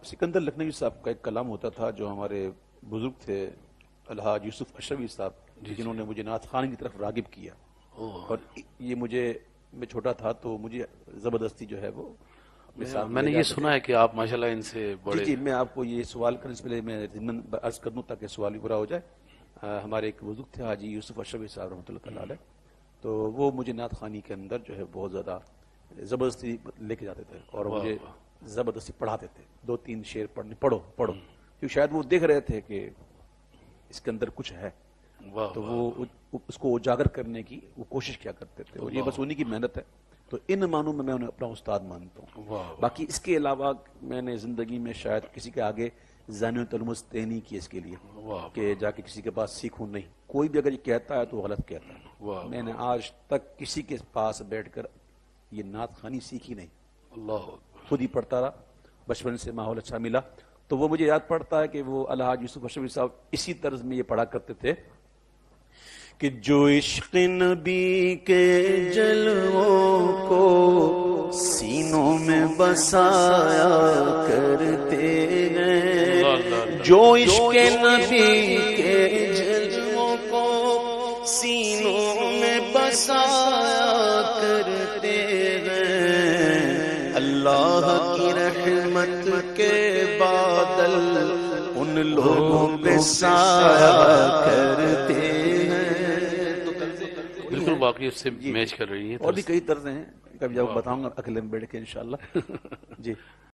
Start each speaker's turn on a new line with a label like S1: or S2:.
S1: سکندر لکھنوی صاحب کا ایک کلام ہوتا تھا جو ہمارے بزرگ تھے الحاج یوسف اشرفی صاحب جنہوں نے مجھے نعت خوانی کی طرف راغب کیا، اور یہ میں چھوٹا تھا تو مجھے زبردستی جو ہے وہ
S2: میں نے یہ سنا ہے کہ آپ ماشاءاللہ ان سے بڑے
S1: جی میں آپ کو یہ سوال کرنے سے پہلے میں ضمن عرض کر دوں تاکہ سوال بھی پورا ہو جائے۔ ہمارے ایک بزرگ تھے حاجی یوسف اشرفی صاحب رحمۃ اللہ تعالی علیہ، تو وہ مجھے نعت خوانی کے اندر جو ہے بہت زیادہ زبردستی لے کے جاتے تھے اور مجھے زبردستی پڑھاتے تھے، 2-3 شعر پڑھو کیونکہ شاید وہ دیکھ رہے تھے کہ اس کے اندر کچھ ہے، تو وہ اس کو اجاگر کرنے کی وہ کوشش کیا کرتے تھے، اور یہ بس انہی کی محنت ہے۔ تو ان معنوں میں انہیں اپنا استاد مانتا ہوں۔ باقی اس کے علاوہ میں نے زندگی میں شاید کسی کے آگے ذہن و تلمس طے نہیں کی اس کے لیے کہ جا کے کسی کے پاس سیکھوں، نہیں، کوئی بھی اگر یہ کہتا ہے تو غلط کہتا ہے۔ میں نے آج تک کسی کے پاس بیٹھ کر یہ نعت خوانی سیکھی نہیں، خود ہی پڑھتا رہا، بچپن سے ماحول اچھا ملا، تو وہ مجھے یاد پڑتا ہے کہ وہ الحاج یوسف اشرفی صاحب اسی طرز میں یہ پڑھا کرتے تھے کہ جو عشق نبی کے جلووں کو سینوں میں بسایا کرتے ہیں، جو عشق نبی کے جلووں کو سینوں میں بسایا کرتے ہیں، اللہ کی رحمت کے بادل ان لوگوں پہ سایہ کرتے ہیں۔
S2: بالکل واقعی اس سے میچ کر رہی ہے،
S1: اور بھی کئی طرزیں ہیں، کبھی جب بتاؤں گا اکیلے میں بیٹھ کے انشاءاللہ۔ جی